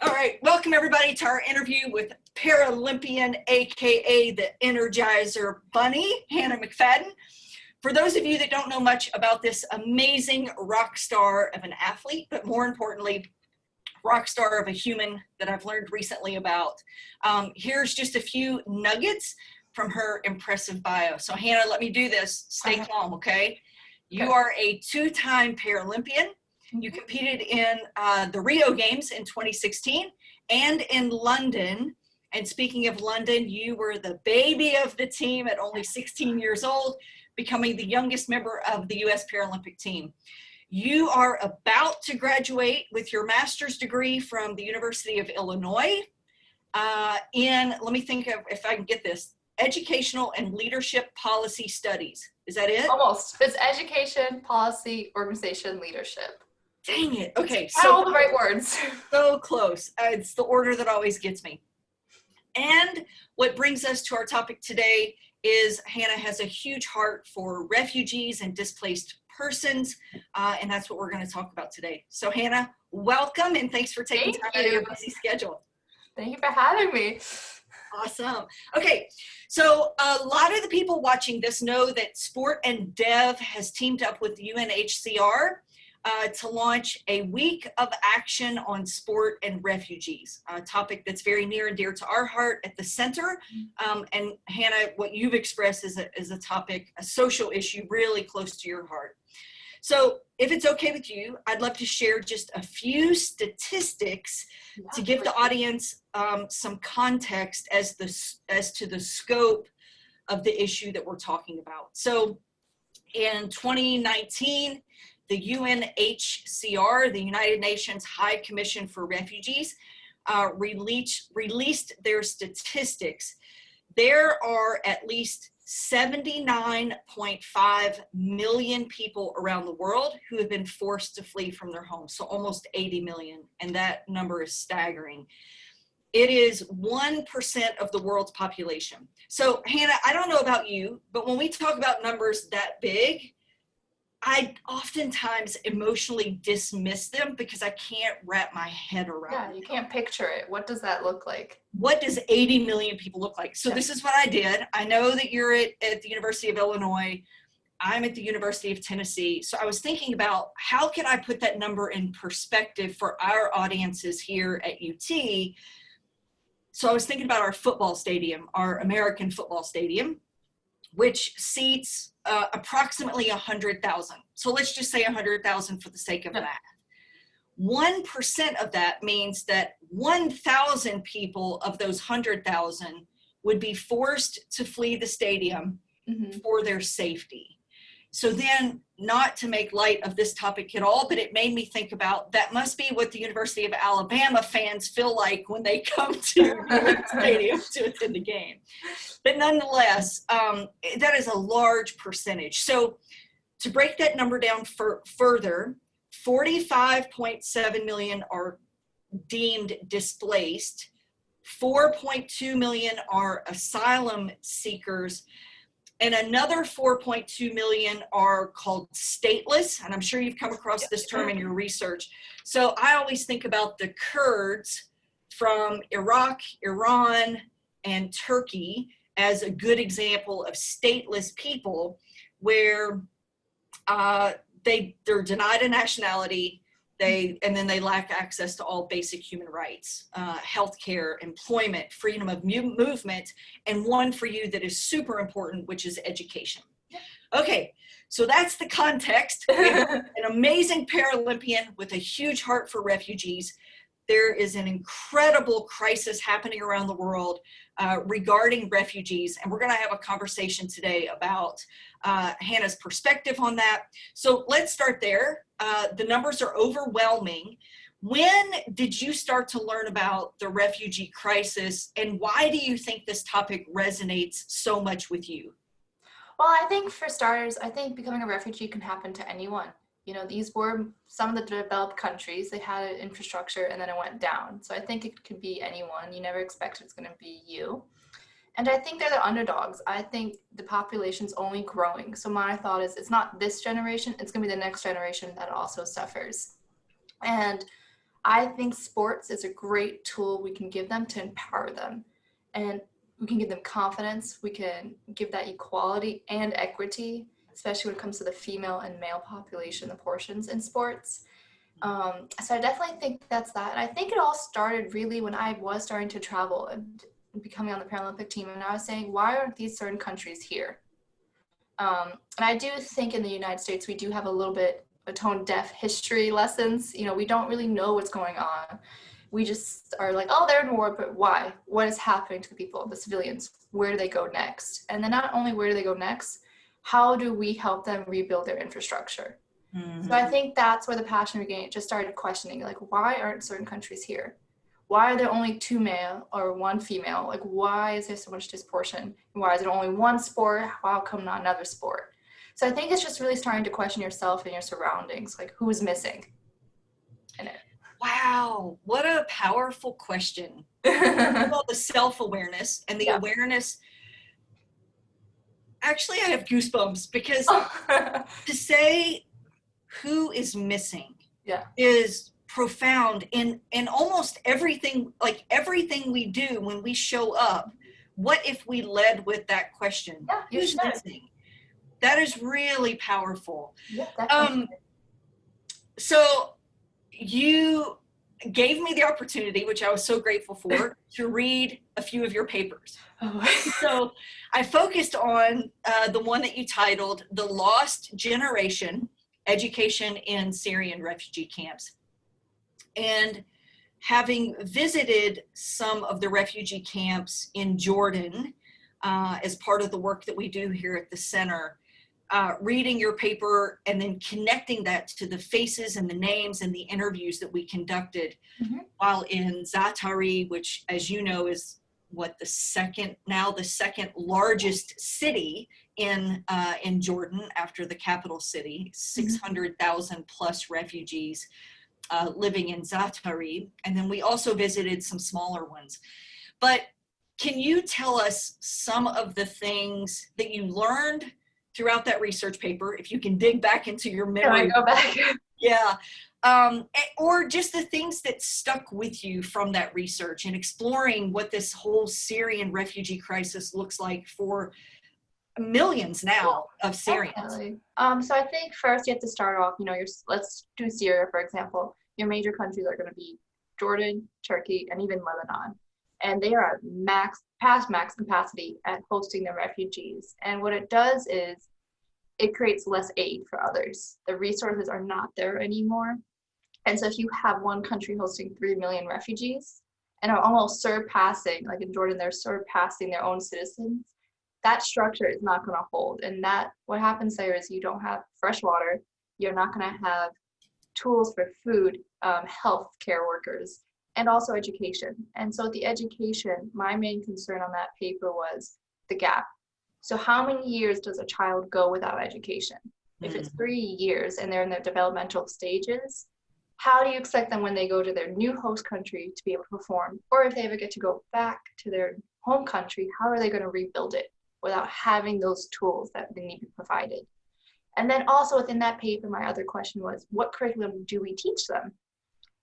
All right, welcome everybody to our interview with Paralympian, aka the Energizer Bunny, Hannah McFadden. For those of you that don't know much about this amazing rock star of an athlete, but more importantly, rock star of a human that I've learned recently about, here's just a few nuggets from her impressive bio. So Hannah, let me do this. Stay calm, okay? You are a two-time Paralympian. You competed in the Rio Games in 2016 and in London. And speaking of London, you were the baby of the team at only 16 years old, becoming the youngest member of the U.S. Paralympic team. You are about to graduate with your master's degree from the University of Illinois in, let me think of if I can get this, Educational and Leadership Policy Studies. Is that it? Almost. It's education, policy, organization, leadership. Dang it. Okay. So all the right words. So close. It's the order that always gets me. And what brings us to our topic today is Hannah has a huge heart for refugees and displaced persons, and that's what we're going to talk about today. So Hannah, welcome, and thanks for taking time out of your busy schedule. Thank you for having me. Awesome. Okay, so a lot of the people watching this know that Sport and Dev has teamed up with UNHCR to launch a week of action on sport and refugees, a topic that's very near and dear to our heart at the center. And Hannah, what you've expressed is a topic, a social issue really close to your heart. So if it's okay with you, I'd love to share just a few statistics to give the audience some context as to the scope of the issue that we're talking about. So in 2019, the UNHCR, the United Nations High Commission for Refugees, released their statistics. There are at least 79.5 million people around the world who have been forced to flee from their homes, so almost 80 million, and that number is staggering. It is 1% of the world's population. So Hannah, I don't know about you, but when we talk about numbers that big, I oftentimes emotionally dismiss them because I can't wrap my head around it. Yeah, you can't picture it. What does that look like? What does 80 million people look like? So this is what I did. I know that you're at the University of Illinois. I'm at the University of Tennessee. So I was thinking about how can I put that number in perspective for our audiences here at UT. So I was thinking about our football stadium, our American football stadium, which seats approximately 100,000. So let's just say 100,000 for the sake of math. 1% of that means that 1,000 people of those 100,000 would be forced to flee the stadium for their safety. So then, not to make light of this topic at all, but it made me think about that must be what the University of Alabama fans feel like when they come to the stadium to attend the game. But nonetheless, that is a large percentage. So to break that number down further, 45.7 million are deemed displaced, 4.2 million are asylum seekers, and another 4.2 million are called stateless. And I'm sure you've come across this term in your research. So I always think about the Kurds from Iraq, Iran, and Turkey as a good example of stateless people where they're denied a nationality, and then they lack access to all basic human rights, healthcare, employment, freedom of movement, and one for you that is super important, which is education. Okay, so that's the context. We have an amazing Paralympian with a huge heart for refugees. There is an incredible crisis happening around the world regarding refugees, and we're going to have a conversation today about Hannah's perspective on that. So let's start there. The numbers are overwhelming. When did you start to learn about the refugee crisis, and why do you think this topic resonates so much with you? Well, I think for starters, I think becoming a refugee can happen to anyone. You know, these were some of the developed countries. They had an infrastructure and then it went down. So I think it could be anyone. You never expect it's going to be you. And I think they're the underdogs. I think the population's only growing. So my thought is it's not this generation, it's going to be the next generation that also suffers. And I think sports is a great tool we can give them to empower them. And we can give them confidence. We can give that equality and equity, especially when it comes to the female and male population, the portions in sports. So I definitely think that's that. And I think it all started really when I was starting to travel and becoming on the Paralympic team. And I was saying, why aren't these certain countries here? And I do think in the United States, we do have a little bit of tone deaf history lessons. You know, we don't really know what's going on. We just are like, oh, they're in war, but why? What is happening to the people, the civilians? Where do they go next? And then not only where do they go next, how do we help them rebuild their infrastructure? Mm-hmm. So I think that's where the passion began. It just started questioning, like, why aren't certain countries here? Why are there only 2 male or 1 female? Like, why is there so much disproportion? Why is it only one sport? How come not another sport? So I think it's just really starting to question yourself and your surroundings, like who's missing in it. Wow, what a powerful question. Well, the self-awareness and the awareness. Actually, I have goosebumps because to say who is missing is profound in almost everything, like everything we do when we show up. What if we led with that question? Who's missing? That is really powerful. So you gave me the opportunity, which I was so grateful for, to read a few of your papers. So I focused on the one that you titled The Lost Generation, Education in Syrian Refugee Camps. And having visited some of the refugee camps in Jordan as part of the work that we do here at the center, reading your paper and then connecting that to the faces and the names and the interviews that we conducted while in Zaatari, which, as you know, is the second largest city in Jordan after the capital city, 600,000 plus refugees living in Zaatari. And then we also visited some smaller ones. But can you tell us some of the things that you learned throughout that research paper, if you can dig back into your memory? Can I go back? Yeah. Or just the things that stuck with you from that research and exploring what this whole Syrian refugee crisis looks like for millions now of Syrians. Definitely. So I think first you have to start off, let's do Syria, for example. Your major countries are going to be Jordan, Turkey, and even Lebanon. And they are at past max capacity at hosting the refugees. And what it does is it creates less aid for others. The resources are not there anymore. And so if you have one country hosting 3 million refugees and are almost surpassing, like in Jordan, they're surpassing their own citizens, that structure is not going to hold. And what happens there is you don't have fresh water. You're not going to have tools for food, health care workers, and also education. And so the education, my main concern on that paper was the gap. So how many years does a child go without education? If it's 3 years and they're in their developmental stages, how do you expect them when they go to their new host country to be able to perform? Or if they ever get to go back to their home country, how are they going to rebuild it without having those tools that they need to be provided? And then also within that paper, my other question was, what curriculum do we teach them?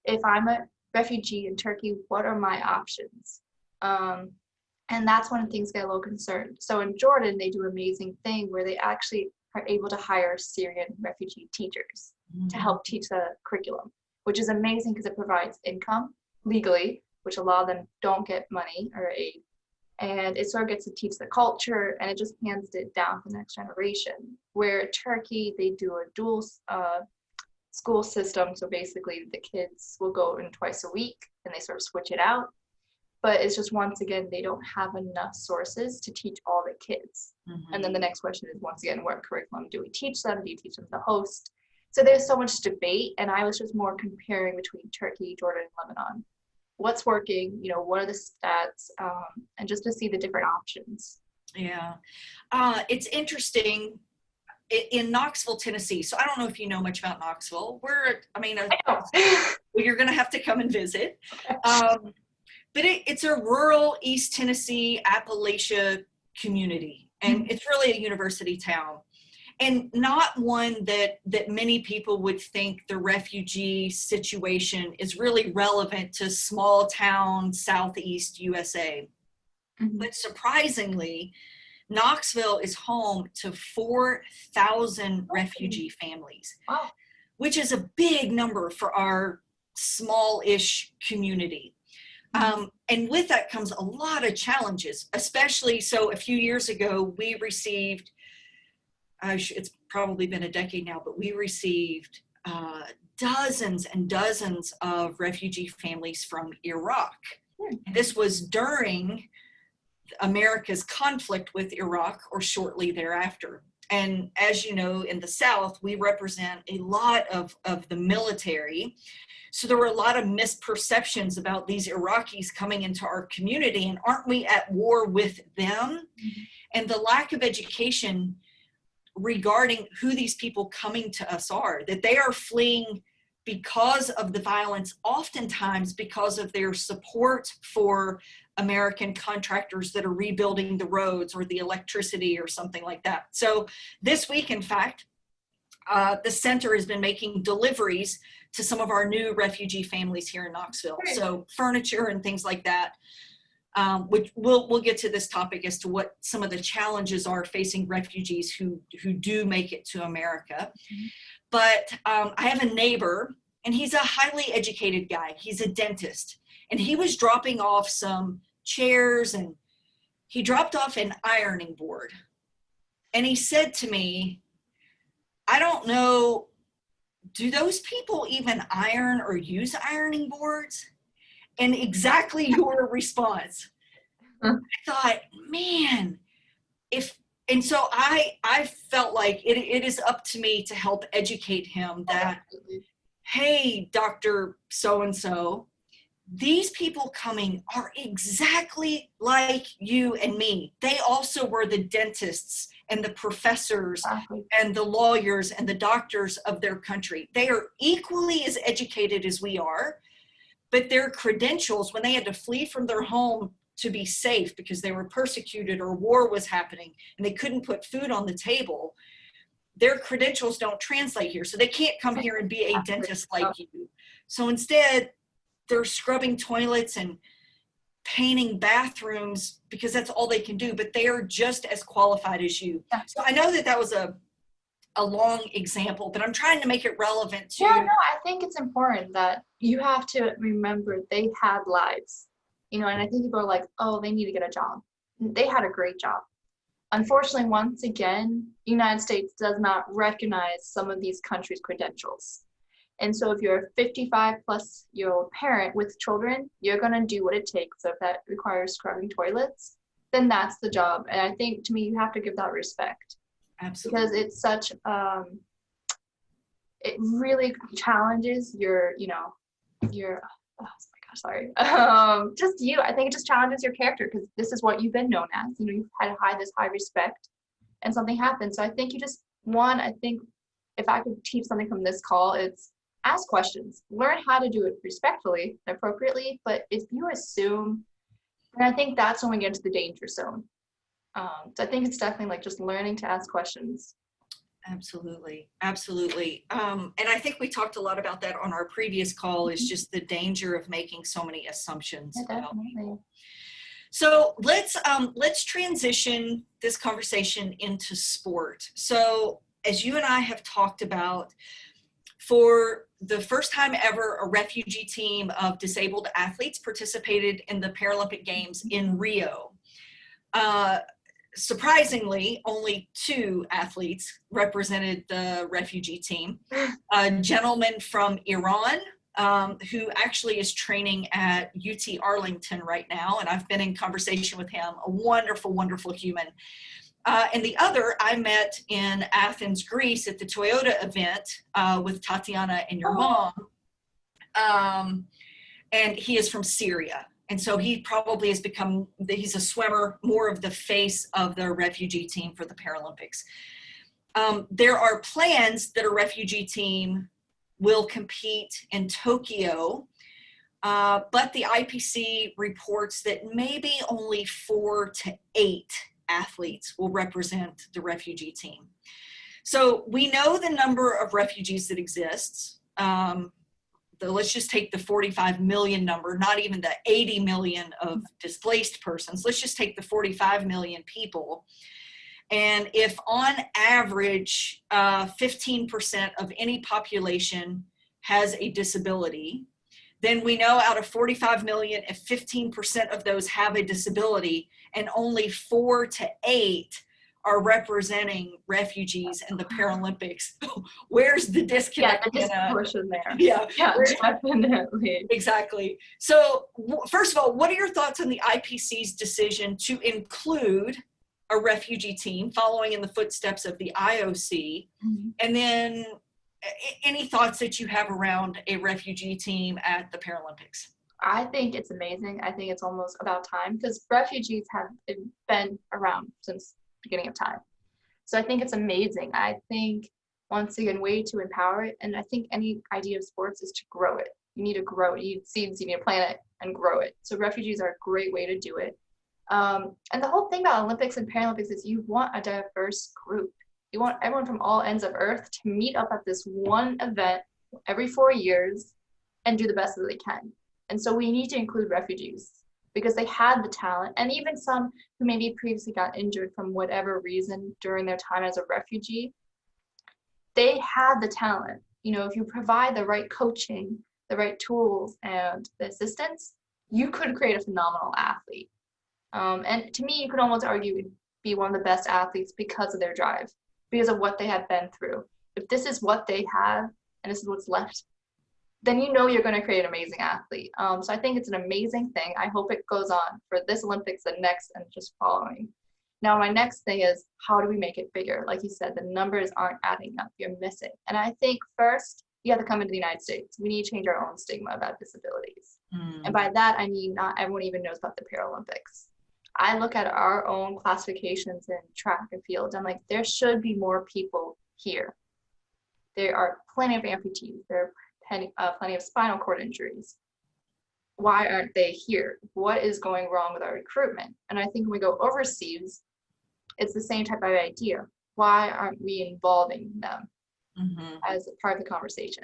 If I'm a refugee in Turkey, what are my options? And that's when things get a little concerned. So in Jordan, they do an amazing thing where they actually are able to hire Syrian refugee teachers to help teach the curriculum, which is amazing because it provides income legally, which a lot of them don't get money or aid. And it sort of gets to teach the culture, and it just hands it down for the next generation. Where Turkey, they do a dual school system. So basically the kids will go in twice a week and they sort of switch it out. But it's just, once again, they don't have enough sources to teach all the kids. And then the next question is, once again, what curriculum do we teach them? Do you teach them the host? So there's so much debate, and I was just more comparing between Turkey, Jordan, and Lebanon. What's working, what are the stats, and just to see the different options. Yeah. It's interesting. In Knoxville, Tennessee. So I don't know if you know much about Knoxville. You're going to have to come and visit. But it's a rural East Tennessee, Appalachia community, and it's really a university town. and not one that many people would think the refugee situation is really relevant to small town Southeast USA. But surprisingly, Knoxville is home to 4,000 refugee families, which is a big number for our small-ish community. And with that comes a lot of challenges, especially so a few years ago, we received, it's probably been a decade now, but we received dozens and dozens of refugee families from Iraq. This was during America's conflict with Iraq or shortly thereafter. And as you know, in the South, we represent a lot of the military. So there were a lot of misperceptions about these Iraqis coming into our community, and aren't we at war with them? And the lack of education regarding who these people coming to us are, that they are fleeing because of the violence, oftentimes because of their support for American contractors that are rebuilding the roads or the electricity or something like that. So this week, in fact, the center has been making deliveries to some of our new refugee families here in Knoxville. So furniture and things like that, which we'll get to this topic as to what some of the challenges are facing refugees who do make it to America. But I have a neighbor, and he's a highly educated guy. He's a dentist, and he was dropping off some chairs, and he dropped off an ironing board. And he said to me, I don't know, do those people even iron or use ironing boards? And exactly your response. I thought, man, and so I felt like it is up to me to help educate him that, hey, Dr. So-and-so, these people coming are exactly like you and me. They also were the dentists and the professors and the lawyers and the doctors of their country. They are equally as educated as we are, but their credentials, when they had to flee from their home to be safe because they were persecuted or war was happening and they couldn't put food on the table, their credentials don't translate here. So they can't come here and be a dentist like you. So instead, they're scrubbing toilets and painting bathrooms because that's all they can do, but they are just as qualified as you. So I know that was a long example, but I'm trying to make it relevant to. Yeah, no, I think it's important that you have to remember they had lives, and I think people are like, oh, they need to get a job. They had a great job. Unfortunately, once again, the United States does not recognize some of these countries' credentials. And so if you're a 55-plus-year-old parent with children, you're going to do what it takes. So if that requires scrubbing toilets, then that's the job. And I think, to me, you have to give that respect. Absolutely. Because it's such, it really challenges your, oh my gosh, sorry. Just you. I think it just challenges your character because this is what you've been known as. You've had this high respect and something happens. So I think I think if I could teach something from this call, it's ask questions. Learn how to do it respectfully and appropriately. But if you assume, and I think that's when we get into the danger zone. So I think it's definitely like just learning to ask questions. Absolutely. Absolutely. And I think we talked a lot about that on our previous call, is just the danger of making so many assumptions. Yeah, definitely. So let's transition this conversation into sport. So as you and I have talked about, for the first time ever, a refugee team of disabled athletes participated in the Paralympic Games in Rio. Surprisingly, only 2 athletes represented the refugee team. A gentleman from Iran, who actually is training at UT Arlington right now, and I've been in conversation with him, a wonderful, wonderful human. And the other I met in Athens, Greece at the Toyota event with Tatiana and your mom. And he is from Syria. And so he probably has become, he's a swimmer, more of the face of the refugee team for the Paralympics. There are plans that a refugee team will compete in Tokyo, but the IPC reports that maybe only 4 to 8 athletes will represent the refugee team. So we know the number of refugees that exists. Let's just take the 45 million number, not even the 80 million of displaced persons. Let's just take the 45 million people. And if on average, 15% of any population has a disability, then we know out of 45 million, if 15% of those have a disability and only 4 to 8 are representing refugees in the Paralympics, where's the disconnect? Yeah, the disproportion there. Yeah, definitely. Exactly. So first of all, what are your thoughts on the IPC's decision to include a refugee team following in the footsteps of the IOC? Mm-hmm. And then any thoughts that you have around a refugee team at the Paralympics? I think it's amazing. I think it's almost about time because refugees have been around since beginning of time. So I think it's amazing. I think once again, way to empower it. And I think any idea of sports is to grow it. You need to grow it. You need seeds, you need to plant it and grow it. So refugees are a great way to do it. And the whole thing about Olympics and Paralympics is you want a diverse group. You want everyone from all ends of earth to meet up at this one event every 4 years and do the best that they can. And so we need to include refugees because they had the talent, and even some who maybe previously got injured from whatever reason during their time as a refugee, they had the talent. You know, if you provide the right coaching, the right tools, and the assistance, you could create a phenomenal athlete. And to me, you could almost argue would be one of the best athletes because of their drive, because of what they have been through. If this is what they have and this is what's left, then you know you're going to create an amazing athlete. So I think it's an amazing thing. I hope it goes on for this Olympics, the next, and just following. Now, my next thing is, how do we make it bigger? Like you said, the numbers aren't adding up. You're missing. And I think first, you have to come into the United States. We need to change our own stigma about disabilities. And by that, I mean not everyone even knows about the Paralympics. I look at our own classifications in track and field. I'm like, there should be more people here. There are plenty of amputees. There are plenty of spinal cord injuries. Why aren't they here? What is going wrong with our recruitment? And I think when we go overseas, it's the same type of idea. Why aren't we involving them as a part of the conversation?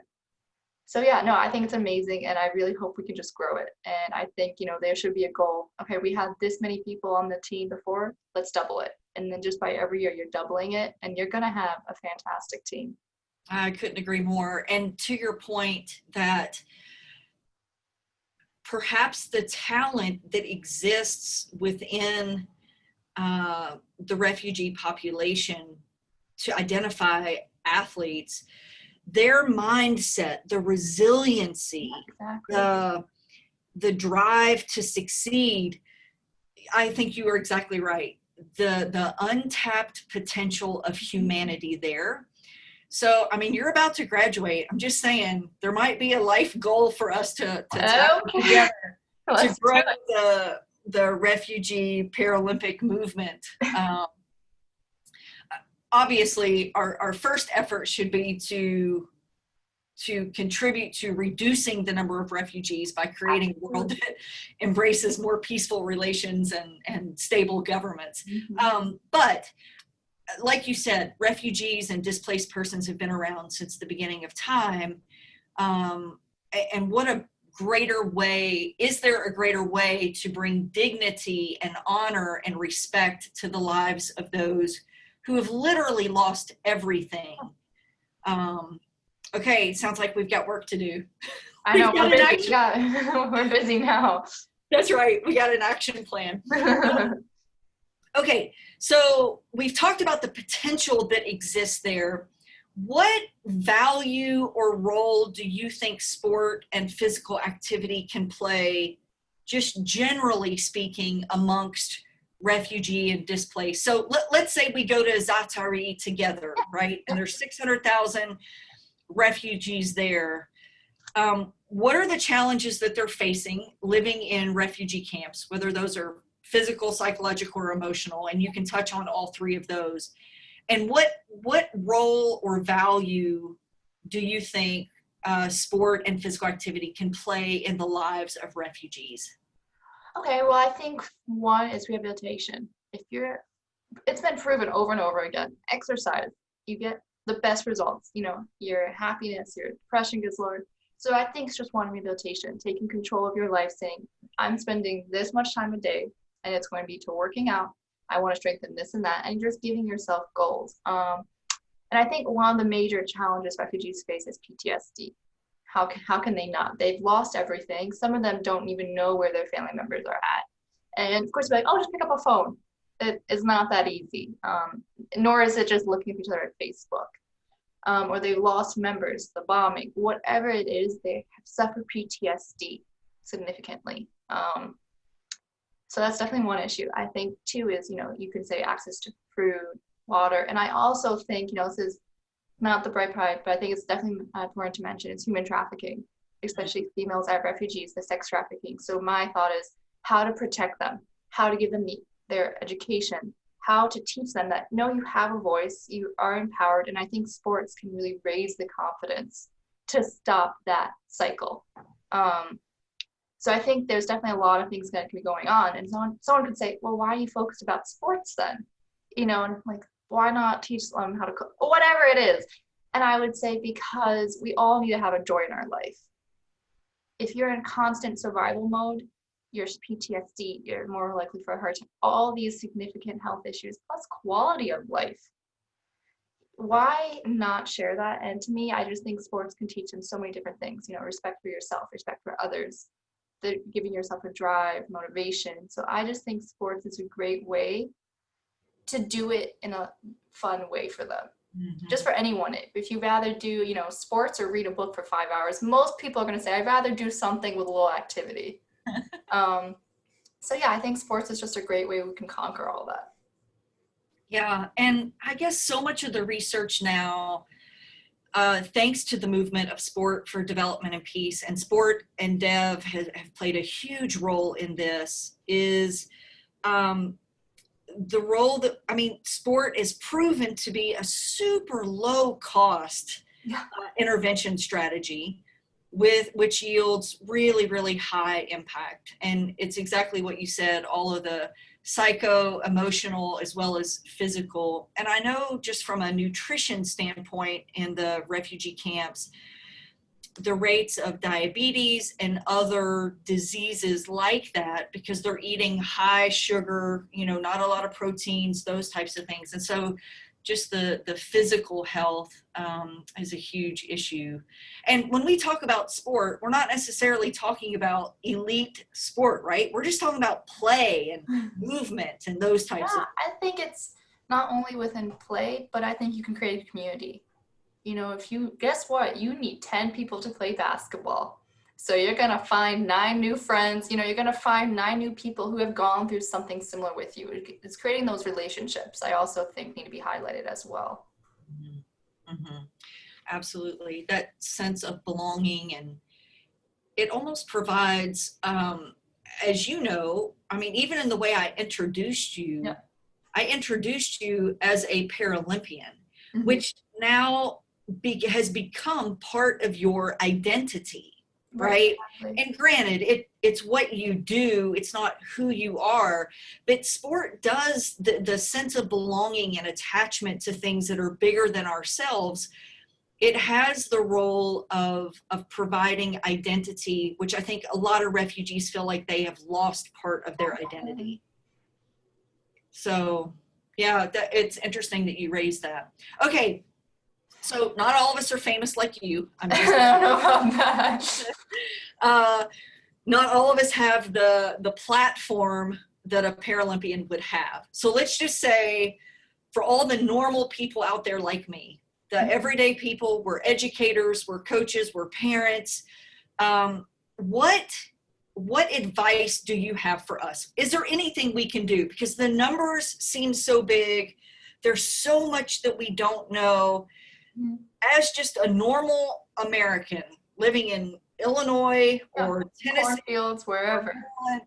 So yeah, no, I think it's amazing, and I really hope we can just grow it. And I think, you know, there should be a goal. Okay, we had this many people on the team before, let's double it. And then just by every year, you're doubling it, and you're gonna have a fantastic team. I couldn't agree more. And to your point that perhaps the talent that exists within the refugee population to identify athletes, their mindset, the resiliency, the drive to succeed, I think you are exactly right. The untapped potential of humanity there. So, I mean, you're about to graduate. I'm just saying there might be a life goal for us to together to grow the refugee Paralympic movement. Obviously, our first effort should be to contribute to reducing the number of refugees by creating a world that embraces more peaceful relations and stable governments. But like you said, refugees and displaced persons have been around since the beginning of time. And what a greater way, is there a greater way to bring dignity and honor and respect to the lives of those who have literally lost everything? Okay, sounds like we've got work to do. I know, we're busy now. That's right, we got an action plan. Okay, so we've talked about the potential that exists there. What value or role do you think sport and physical activity can play, just generally speaking, amongst refugee and displaced? So let's say we go to Zaatari together, right? And there's 600,000 refugees there. What are the challenges that they're facing living in refugee camps, whether those are physical, psychological, or emotional? And you can touch on all three of those. And what role or value do you think sport and physical activity can play in the lives of refugees? Okay, well, I think one is rehabilitation. It's been proven over and over again. Exercise, you get the best results. You know, your happiness, your depression gets lower. So I think it's just one rehabilitation, taking control of your life, saying, I'm spending this much time a day, and it's going to be to working out. I want to strengthen this and that, and just giving yourself goals. And I think one of the major challenges refugees face is PTSD. How can they not? They've lost everything. Some of them don't even know where their family members are at. And of course, be like, oh, just pick up a phone. It is not that easy. Nor is it just looking at each other at Facebook. Or they've lost members, the bombing, whatever it is, they have suffered PTSD significantly. So that's definitely one issue. I think two is, you know, you can say access to food, water. And I also think, you know, this is not the bright pride, but I think it's definitely important to mention is human trafficking, especially females as refugees, the sex trafficking. So my thought is how to protect them, how to give them their education, how to teach them that, no, you have a voice, you are empowered. And I think sports can really raise the confidence to stop that cycle. So I think there's definitely a lot of things that can be going on. And someone could say, well, why are you focused about sports then? You know, and like, why not teach them how to cook, or whatever it is. And I would say because we all need to have a joy in our life. If you're in constant survival mode, your PTSD, you're more likely for a heart attack, all these significant health issues, plus quality of life. Why not share that? And to me, I just think sports can teach them so many different things, you know, respect for yourself, respect for others, giving yourself a drive, motivation. So I just think sports is a great way to do it in a fun way for them. Mm-hmm. Just for anyone. If you rather do, you know, sports or read a book for 5 hours, most people are going to say, I'd rather do something with a little activity. So yeah, I think sports is just a great way we can conquer all that. Yeah, and I guess so much of the research now, thanks to the movement of sport for development and peace, and sport and dev have played a huge role in this, is the role that, I mean, sport is proven to be a super low cost intervention strategy which yields really, really high impact. And it's exactly what you said, all of the psycho, emotional, as well as physical. And I know just from a nutrition standpoint in the refugee camps, the rates of diabetes and other diseases like that, because they're eating high sugar, you know, not a lot of proteins, those types of things. And so just the physical health is a huge issue. And when we talk about sport, we're not necessarily talking about elite sport, right? We're just talking about play and movement and those types of. I think it's not only within play, but I think you can create a community. You know, guess what? You need 10 people to play basketball. So you're going to find 9 new friends, you know, you're going to find 9 new people who have gone through something similar with you. It's creating those relationships, I also think, need to be highlighted as well. Mm-hmm. Mm-hmm. Absolutely. That sense of belonging, and it almost provides, as you know, I mean, even in the way I introduced you, I introduced you as a Paralympian, mm-hmm. which now has become part of your identity. Right. Exactly. And granted, it's what you do. It's not who you are, but sport does the sense of belonging and attachment to things that are bigger than ourselves. It has the role of providing identity, which I think a lot of refugees feel like they have lost part of their identity. So yeah, it's interesting that you raised that. Okay. So not all of us are famous like you. I'm just I don't know about that. Not all of us have the platform that a Paralympian would have. So let's just say, for all the normal people out there like me, the everyday people, we're educators, we're coaches, we're parents. What advice do you have for us? Is there anything we can do? Because the numbers seem so big. There's so much that we don't know. As just a normal American living in Illinois or Tennessee. Cornfields, wherever.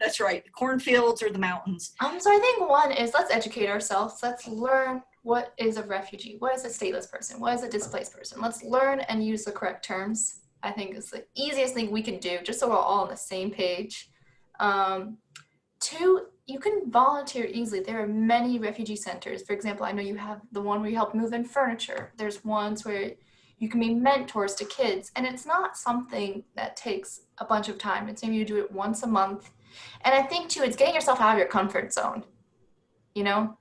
That's right, the cornfields or the mountains. So I think one is, let's educate ourselves. Let's learn what is a refugee, what is a stateless person, what is a displaced person. Let's learn and use the correct terms. I think it's the easiest thing we can do, just so we're all on the same page. 2, you can volunteer easily. There are many refugee centers. For example, I know you have the one where you help move in furniture. There's ones where you can be mentors to kids. And it's not something that takes a bunch of time. It's maybe you do it once a month. And I think too, it's getting yourself out of your comfort zone, you know?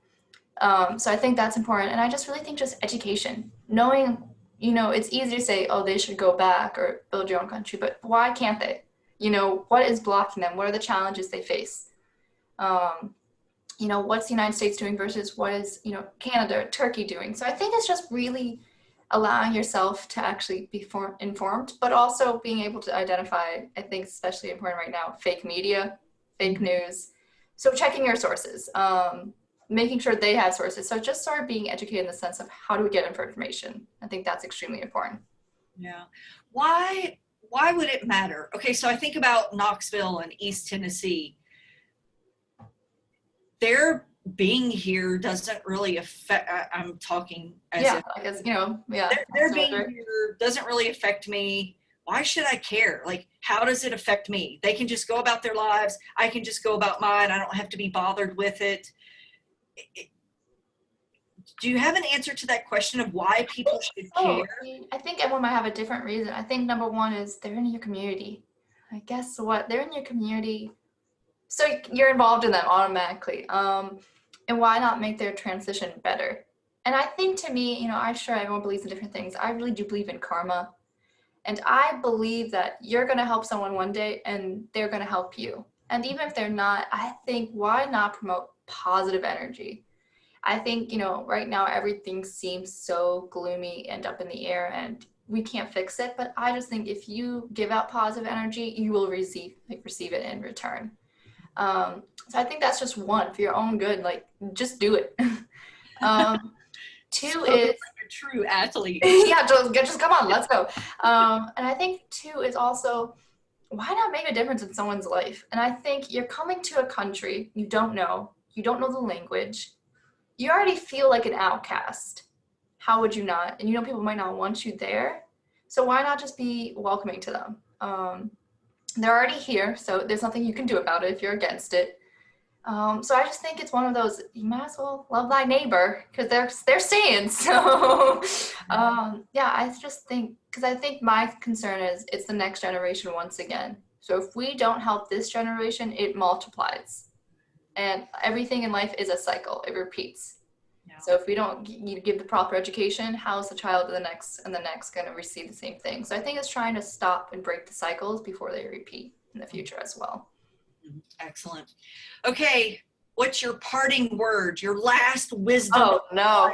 So I think that's important. And I just really think just education, knowing, you know, it's easy to say, oh, they should go back or build your own country, but why can't they? You know, what is blocking them? What are the challenges they face? You know, what's the United States doing versus what is, you know, Canada, Turkey doing? So I think it's just really allowing yourself to actually be informed, but also being able to identify, I think especially important right now, fake media, fake news. So checking your sources, making sure they have sources. So just sort of being educated in the sense of how do we get information? I think that's extremely important. Yeah. Why would it matter? Okay, so I think about Knoxville and East Tennessee. Their being here doesn't really affect, I'm talking as if, I guess, you know, their being here doesn't really affect me. Why should I care? Like, how does it affect me? They can just go about their lives. I can just go about mine. I don't have to be bothered with it. Do you have an answer to that question of why people should care? I think everyone might have a different reason. I think number one is they're in your community. I guess what? They're in your community, so you're involved in them automatically. And why not make their transition better? And I think to me, you know, I'm sure everyone believes in different things. I really do believe in karma. And I believe that you're going to help someone one day and they're going to help you. And even if they're not, I think why not promote positive energy? I think, you know, right now everything seems so gloomy and up in the air and we can't fix it. But I just think if you give out positive energy, you will receive it in return. So I think that's just one for your own good, like just do it. Two is like a true athlete. Yeah, just come on, let's go. And I think two is also, why not make a difference in someone's life? And I think you're coming to a country you don't know the language, you already feel like an outcast. How would you not? And you know people might not want you there, so why not just be welcoming to them? They're already here, so there's nothing you can do about it if you're against it. So I just think it's one of those, you might as well love thy neighbor because they're staying. So I just think, because I think my concern is it's the next generation once again. So if we don't help this generation, it multiplies. And everything in life is a cycle, it repeats. Yeah. So if we don't give the proper education, how is the child to the next and the next going to receive the same thing? So I think it's trying to stop and break the cycles before they repeat in the future as well. Excellent. Okay, what's your parting word, your last wisdom? Oh, no.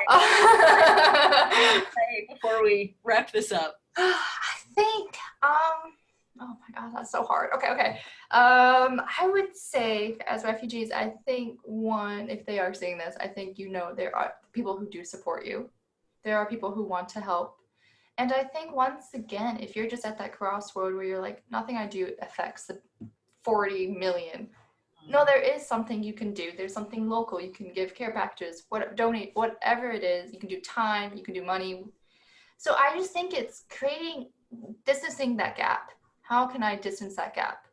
Before we wrap this up. I think, oh my God, that's so hard. Okay. I would say as refugees, I think one, if they are seeing this, I think, you know, there are people who do support you. There are people who want to help. And I think once again, if you're just at that crossroad where you're like, nothing I do affects the 40 million. No, there is something you can do. There's something local. You can give care packages, donate, whatever it is. You can do time, you can do money. So I just think it's distancing that gap. How can I distance that gap?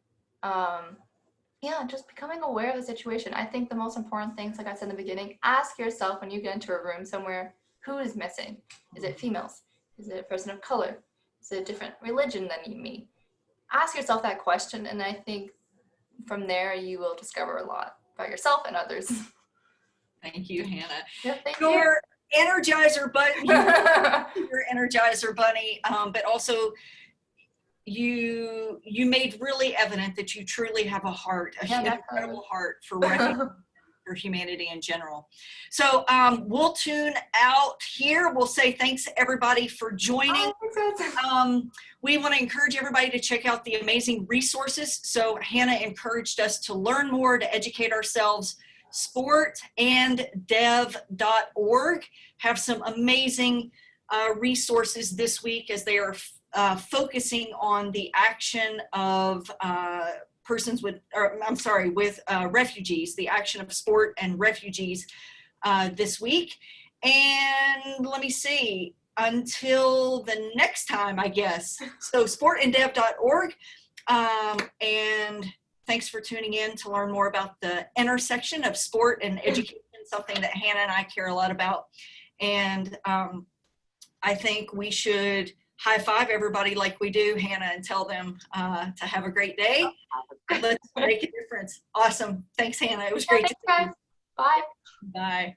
Just becoming aware of the situation. I think the most important things, like I said in the beginning, ask yourself when you get into a room somewhere, who is missing? Is it females? Is it a person of color? Is it a different religion than me? Ask yourself that question, and I think from there you will discover a lot about yourself and others. Thank you, Hannah. Yep, thank you. Energizer Bunny, your Energizer Bunny, but also you made really evident that you truly have a heart, an incredible heart for for humanity in general. So we'll tune out here. We'll say thanks everybody for joining. We want to encourage everybody to check out the amazing resources. So Hannah encouraged us to learn more, to educate ourselves. sportanddev.org have some amazing resources this week as they are focusing on the action of refugees, the action of sport and refugees this week. And let me see, until the next time, I guess. So sportanddev.org, and Thanks for tuning in to learn more about the intersection of sport and education, something that Hannah and I care a lot about. And I think we should high five everybody like we do, Hannah, and tell them to have a great day. Let's make a difference. Awesome. Thanks, Hannah. It was great to see you. Bye. Bye.